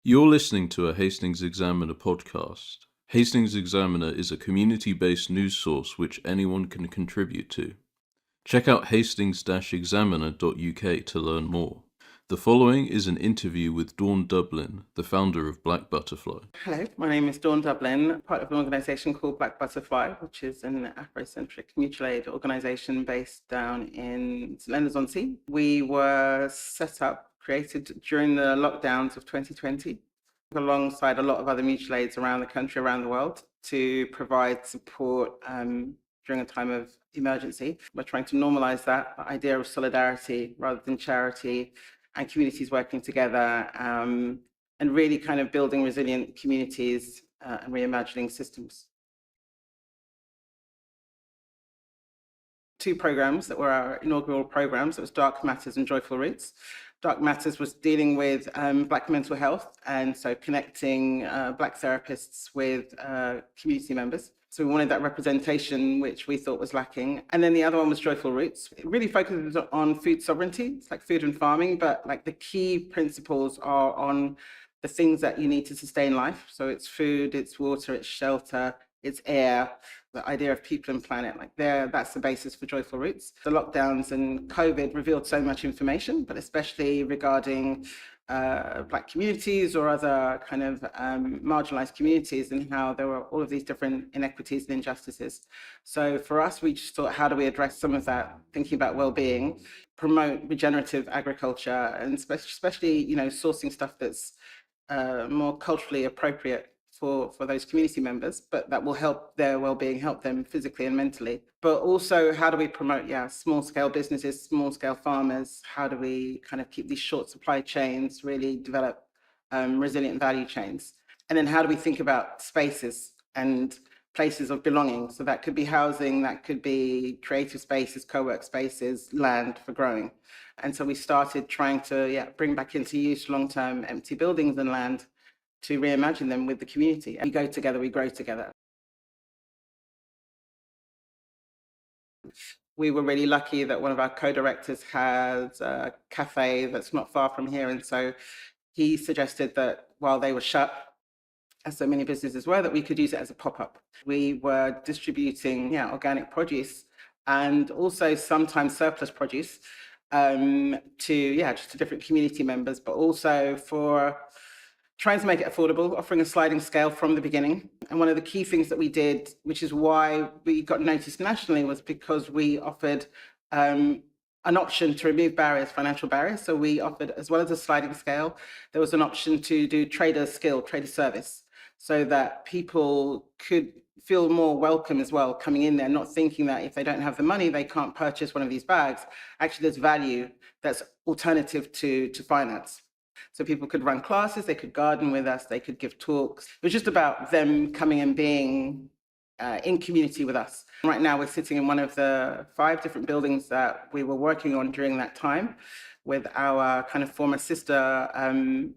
You're listening to a Hastings Examiner podcast. Hastings Examiner is a community-based news source which anyone can contribute to. Check out hastings-examiner.uk to learn more. The following is an interview with Dawn Dublin, the founder of Black Butterfly. Hello, my name is Dawn Dublin, part of an organisation called Black Butterfly, which is an Afrocentric mutual aid organisation based down in St Leonards-on-Sea. We were created during the lockdowns of 2020, alongside a lot of other mutual aids around the country, around the world, to provide support during a time of emergency. We're trying to normalise that idea of solidarity rather than charity, and communities working together, and really kind of building resilient communities and reimagining systems. Two programs that were our inaugural programs. It was Dark Matters and Joyful Roots. Dark Matters was dealing with Black mental health, and so connecting Black therapists with community members. So we wanted that representation, which we thought was lacking. And then the other one was Joyful Roots. It really focuses on food sovereignty. It's like food and farming, but like the key principles are on the things that you need to sustain life. So it's food, it's water, it's shelter, it's air, the idea of people and planet, that's the basis for Joyful Roots. The lockdowns and COVID revealed so much information, but especially regarding Black communities or other kind of marginalized communities, and how there were all of these different inequities and injustices. So for us, we just thought, how do we address some of that, thinking about well-being, promote regenerative agriculture, and especially, sourcing stuff that's more culturally appropriate for those community members, but that will help their well-being, help them physically and mentally. But also, how do we promote, small-scale businesses, small-scale farmers? How do we kind of keep these short supply chains, really develop resilient value chains? And then how do we think about spaces and places of belonging? So that could be housing, that could be creative spaces, co-work spaces, land for growing. And so we started trying to bring back into use long-term empty buildings and land to reimagine them with the community. We go together, we grow together. We were really lucky that one of our co-directors has a cafe that's not far from here. And so he suggested that while they were shut, as so many businesses were, that we could use it as a pop-up. We were distributing organic produce, and also sometimes surplus produce to different community members, but also for trying to make it affordable, offering a sliding scale from the beginning. And one of the key things that we did, which is why we got noticed nationally, was because we offered an option to remove barriers, financial barriers. So we offered, as well as a sliding scale, there was an option to do trader skill, trader service, so that people could feel more welcome as well coming in there, not thinking that if they don't have the money, they can't purchase one of these bags. Actually, there's value that's alternative to finance. So people could run classes, they could garden with us, they could give talks. It was just about them coming and being in community with us. Right now, we're sitting in one of the 5 different buildings that we were working on during that time with our kind of former sister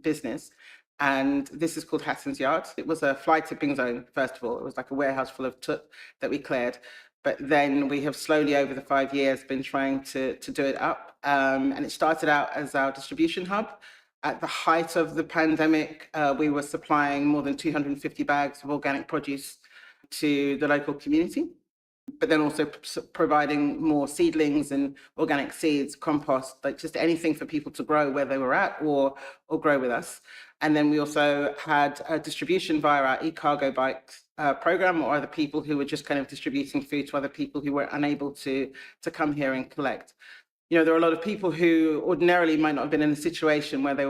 business. And this is called Hatson's Yard. It was a fly tipping zone, first of all. It was like a warehouse full of tut that we cleared. But then we have slowly, over the 5 years, been trying to do it up. And it started out as our distribution hub. At the height of the pandemic, we were supplying more than 250 bags of organic produce to the local community, but then also providing more seedlings and organic seeds, compost, like just anything for people to grow where they were at or grow with us. And then we also had a distribution via our e-cargo bike program, or other people who were just kind of distributing food to other people who were unable to come here and collect. There are a lot of people who ordinarily might not have been in a situation where they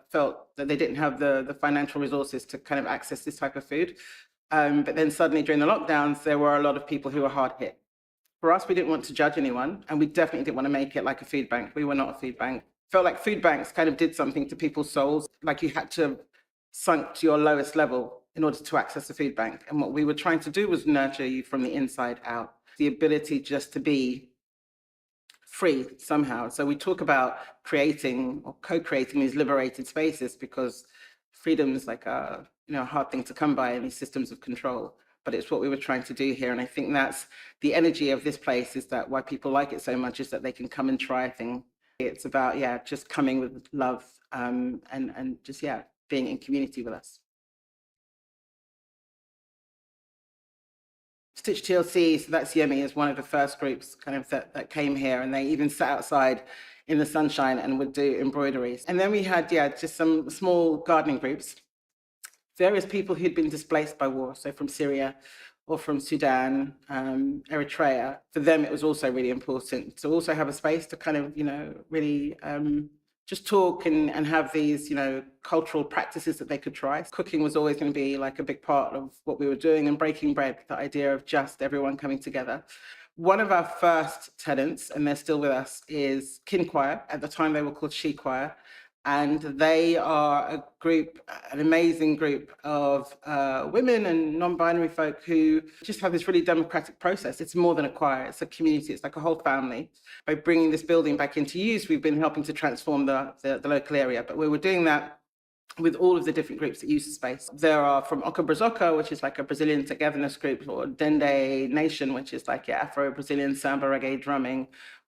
felt that they didn't have the financial resources to kind of access this type of food. But then suddenly during the lockdowns, there were a lot of people who were hard hit. For us, we didn't want to judge anyone, and we definitely didn't want to make it like a food bank. We were not a food bank. Felt like food banks kind of did something to people's souls, like you had to sunk to your lowest level in order to access a food bank. And what we were trying to do was nurture you from the inside out, the ability just to be free somehow. So we talk about creating or co-creating these liberated spaces, because freedom is like a hard thing to come by in these systems of control. But it's what we were trying to do here. And I think that's the energy of this place, is that why people like it so much is that they can come and try things. It's about just coming with love and just being in community with us. Stitch TLC, so that's Yemi, is one of the first groups kind of that came here, and they even sat outside in the sunshine and would do embroideries. And then we had, just some small gardening groups, various people who'd been displaced by war, so from Syria or from Sudan, Eritrea. For them, it was also really important to also have a space to kind of, really just talk and have these, cultural practices that they could try. Cooking was always going to be like a big part of what we were doing, and breaking bread, the idea of just everyone coming together. One of our first tenants, and they're still with us, is Kin Choir. At the time, they were called She Choir. And they are a group, an amazing group of women and non-binary folk who just have this really democratic process. It's more than a choir, it's a community, it's like a whole family. By bringing this building back into use, we've been helping to transform the local area. But we were doing that with all of the different groups that use the space. There are from Oshoko, which is like a Brazilian togetherness group, or Dende Nation, which is like Afro-Brazilian samba reggae drumming,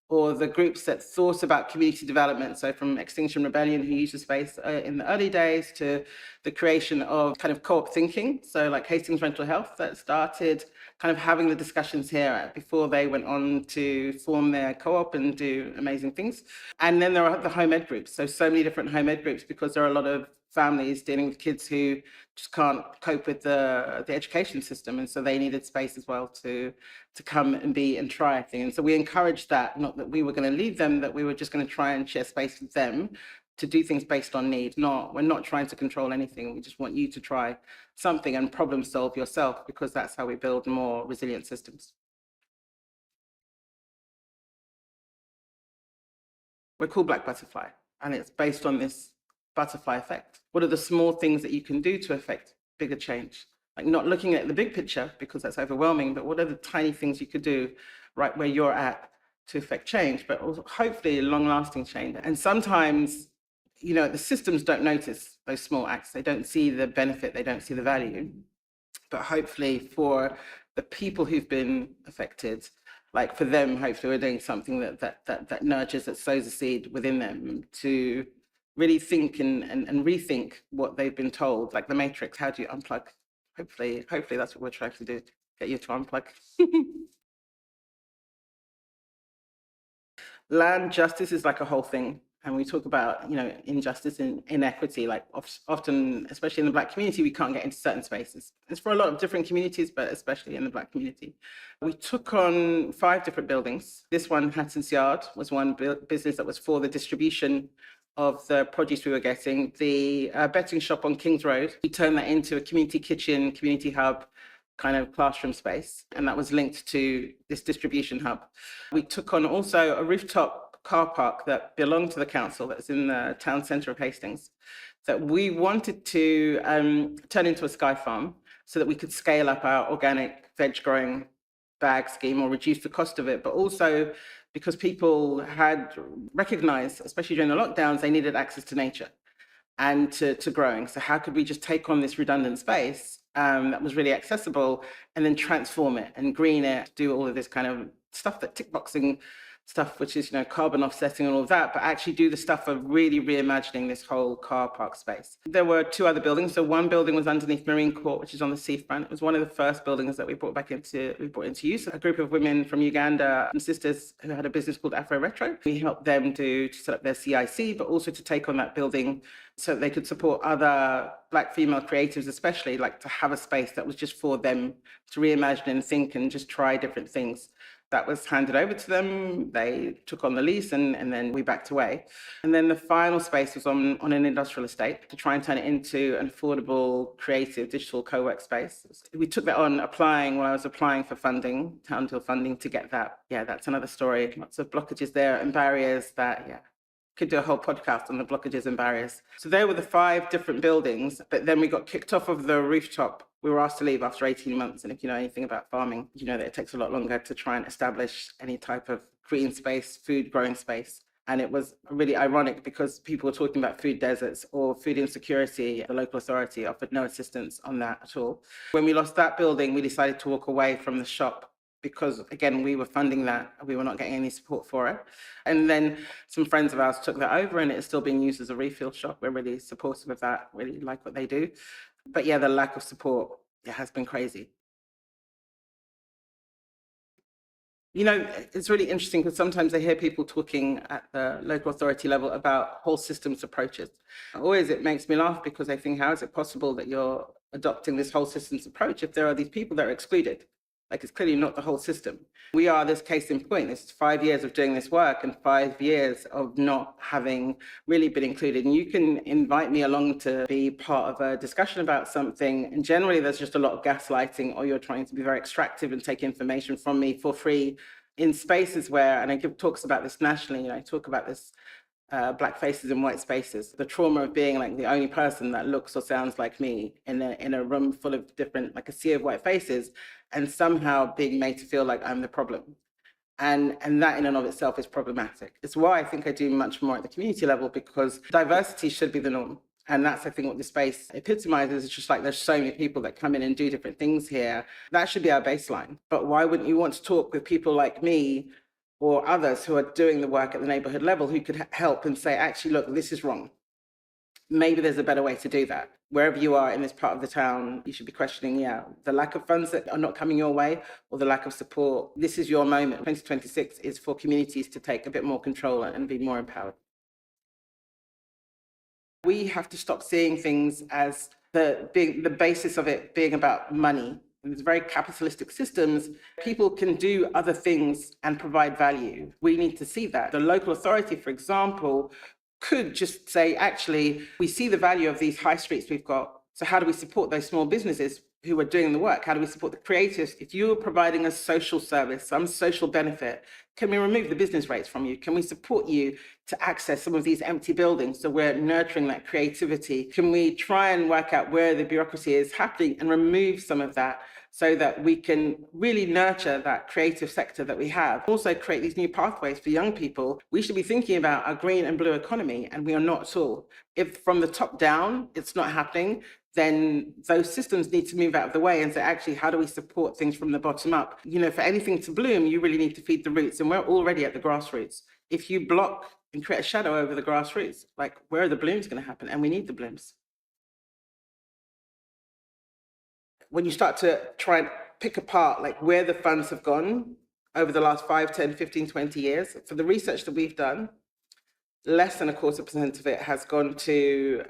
or the groups that thought about community development. So from Extinction Rebellion, who used the space in the early days, to the creation of kind of co-op thinking. So like Hastings Rental Health, that started kind of having the discussions here before they went on to form their co-op and do amazing things. And then there are the home ed groups. So many different home ed groups, because there are a lot of families dealing with kids who just can't cope with the education system, and so they needed space as well to come and be and try things. And so we encouraged that, not that we were going to leave them, that we were just going to try and share space with them to do things based on need. We're not trying to control anything. We just want you to try something and problem solve yourself, because that's how we build more resilient systems. We're called Black Butterfly, and it's based on this butterfly effect. What are the small things that you can do to affect bigger change? Like not looking at the big picture, because that's overwhelming, but what are the tiny things you could do right where you're at to affect change, but also hopefully long-lasting change. And sometimes, the systems don't notice those small acts. They don't see the benefit, they don't see the value. But hopefully for the people who've been affected, like for them, hopefully we're doing something that nurtures, that sows a seed within them to really think and rethink what they've been told, like the Matrix. How do you unplug? Hopefully that's what we're trying to do, get you to unplug. Land justice is like a whole thing. And we talk about, injustice and inequity, like often, especially in the Black community, we can't get into certain spaces. It's for a lot of different communities, but especially in the Black community. We took on 5 different buildings. This one, Hatton's Yard, was one business that was for the distribution of the produce we were getting. The betting shop on Kings Road, we turned that into a community kitchen, community hub, kind of classroom space, and that was linked to this distribution hub. We took on also a rooftop car park that belonged to the council, that's in the town centre of Hastings, that we wanted to turn into a sky farm so that we could scale up our organic veg growing bag scheme, or reduce the cost of it, but also because people had recognised, especially during the lockdowns, they needed access to nature and to growing. So how could we just take on this redundant space that was really accessible, and then transform it and green it, do all of this kind of stuff, that tick boxing stuff, which is, carbon offsetting and all of that, but actually do the stuff of really reimagining this whole car park space. There were 2 other buildings. So one building was underneath Marine Court, which is on the seafront. It was one of the first buildings that we brought into use. A group of women from Uganda and sisters who had a business called Afro Retro. We helped them to set up their CIC, but also to take on that building so that they could support other Black female creatives, especially, like to have a space that was just for them to reimagine and think and just try different things. That was handed over to them. They took on the lease, and then we backed away. And then the final space was on an industrial estate to try and turn it into an affordable, creative, digital co-work space. We took that on when I was applying for funding, Town Deal funding, to get that. Yeah, that's another story. Lots of blockages there and barriers that, could do a whole podcast on the blockages and barriers. So there were the 5 different buildings, but then we got kicked off of the rooftop. We were asked to leave after 18 months. And if you know anything about farming, you know that it takes a lot longer to try and establish any type of green space, food growing space. And it was really ironic because people were talking about food deserts or food insecurity. The local authority offered no assistance on that at all. When we lost that building, we decided to walk away from the shop because, again, we were funding that. We were not getting any support for it. And then some friends of ours took that over, and it's still being used as a refill shop. We're really supportive of that, really like what they do. But yeah, the lack of support, it has been crazy. You know, it's really interesting because sometimes I hear people talking at the local authority level about whole systems approaches. Always it makes me laugh because I think, how is it possible that you're adopting this whole systems approach if there are these people that are excluded? Like, it's clearly not the whole system. We are this case in point. It's 5 years of doing this work and 5 years of not having really been included. And you can invite me along to be part of a discussion about something. And generally, there's just a lot of gaslighting, or you're trying to be very extractive and take information from me for free in spaces where, and I give talks about this nationally, you know, I talk about this black faces in white spaces, the trauma of being like the only person that looks or sounds like me in a room full of different, like a sea of white faces, and somehow being made to feel like I'm the problem. And that in and of itself is problematic. It's why I think I do much more at the community level, because diversity should be the norm. And that's, I think, what the space epitomizes. It's just like, there's so many people that come in and do different things here. That should be our baseline. But why wouldn't you want to talk with people like me or others who are doing the work at the neighborhood level, who could help and say, actually, look, this is wrong. Maybe there's a better way to do that. Wherever you are in this part of the town, you should be questioning, the lack of funds that are not coming your way, or the lack of support. This is your moment. 2026 is for communities to take a bit more control and be more empowered. We have to stop seeing things as the basis of it being about money. In these very capitalistic systems, people can do other things and provide value. We need to see that. The local authority, for example, could just say, actually, we see the value of these high streets we've got. So how do we support those small businesses who are doing the work? How do we support the creatives? If you're providing a social service, some social benefit, can we remove the business rates from you? Can we support you to access some of these empty buildings so we're nurturing that creativity? Can we try and work out where the bureaucracy is happening and remove some of that, so that we can really nurture that creative sector that we have? Also create these new pathways for young people. We should be thinking about our green and blue economy, and we are not at all. If from the top down it's not happening, then those systems need to move out of the way and say, actually, how do we support things from the bottom up? You know, for anything to bloom, you really need to feed the roots, and we're already at the grassroots. If you block and create a shadow over the grassroots, like, where are the blooms going to happen? And we need the blooms. When you start to try and pick apart like where the funds have gone over the last 5, 10, 15, 20 years, for the research that we've done, less than 0.25% of it has gone to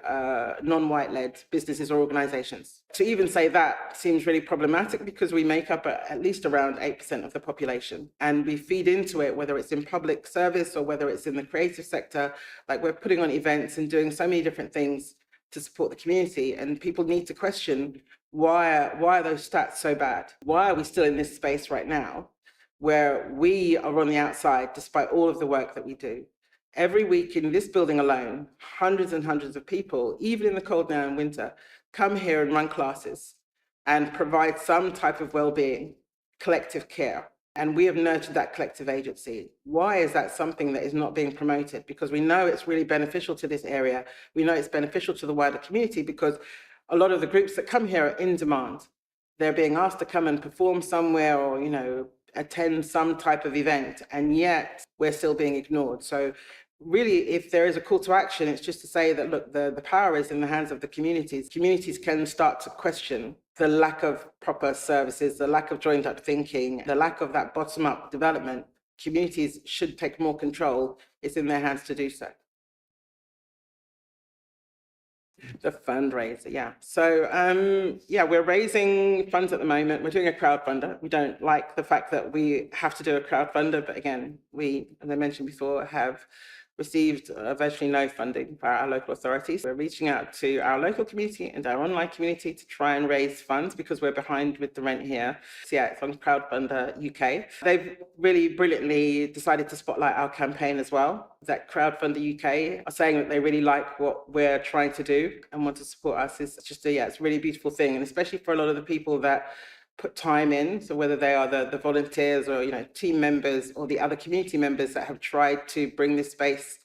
non-white-led businesses or organizations. To even say that seems really problematic, because we make up at least around 8% of the population, and we feed into it, whether it's in public service or whether it's in the creative sector. Like, we're putting on events and doing so many different things to support the community, and people need to question, why are those stats so bad? Why are we still in this space right now where we are on the outside despite all of the work that we do? Every week in this building alone, hundreds and hundreds of people, even in the cold now in winter, come here and run classes and provide some type of well-being, collective care. And we have nurtured that collective agency. Why is that something that is not being promoted? Because we know it's really beneficial to this area. We know it's beneficial to the wider community, because a lot of the groups that come here are in demand. They're being asked to come and perform somewhere, or, you know, attend some type of event, and yet we're still being ignored. So really, if there is a call to action, it's just to say that, look, the power is in the hands of the communities. Communities can start to question the lack of proper services, the lack of joined up thinking, the lack of that bottom up development. Communities should take more control. It's in their hands to do so. The fundraiser, yeah. So, we're raising funds at the moment. We're doing a crowdfunder. We don't like the fact that we have to do a crowdfunder, but again, we, as I mentioned before, have received virtually no funding by our local authorities. We're reaching out to our local community and our online community to try and raise funds, because we're behind with the rent here. So yeah, it's on Crowdfunder UK. They've really brilliantly decided to spotlight our campaign as well. That Crowdfunder UK are saying that they really like what we're trying to do and want to support us. It's just it's a really beautiful thing, and especially for a lot of the people that put time in. So whether they are the volunteers, or, you know, team members, or the other community members that have tried to bring this space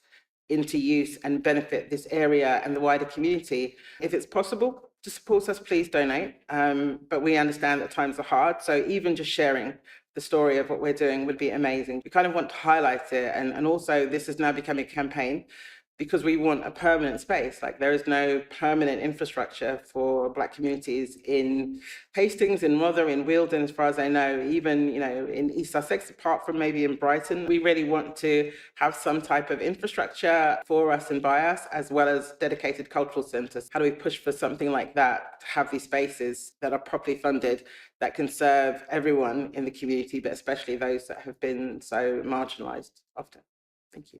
into use and benefit this area and the wider community. If it's possible to support us, please donate. But we understand that times are hard. So even just sharing the story of what we're doing would be amazing. We kind of want to highlight it. And also, this is now becoming a campaign because we want a permanent space. Like, there is no permanent infrastructure for Black communities in Hastings, in Rother, in Wealdon, as far as I know, even, in East Sussex, apart from maybe in Brighton. We really want to have some type of infrastructure for us and by us, as well as dedicated cultural centres. How do we push for something like that, to have these spaces that are properly funded, that can serve everyone in the community, but especially those that have been so marginalised often? Thank you.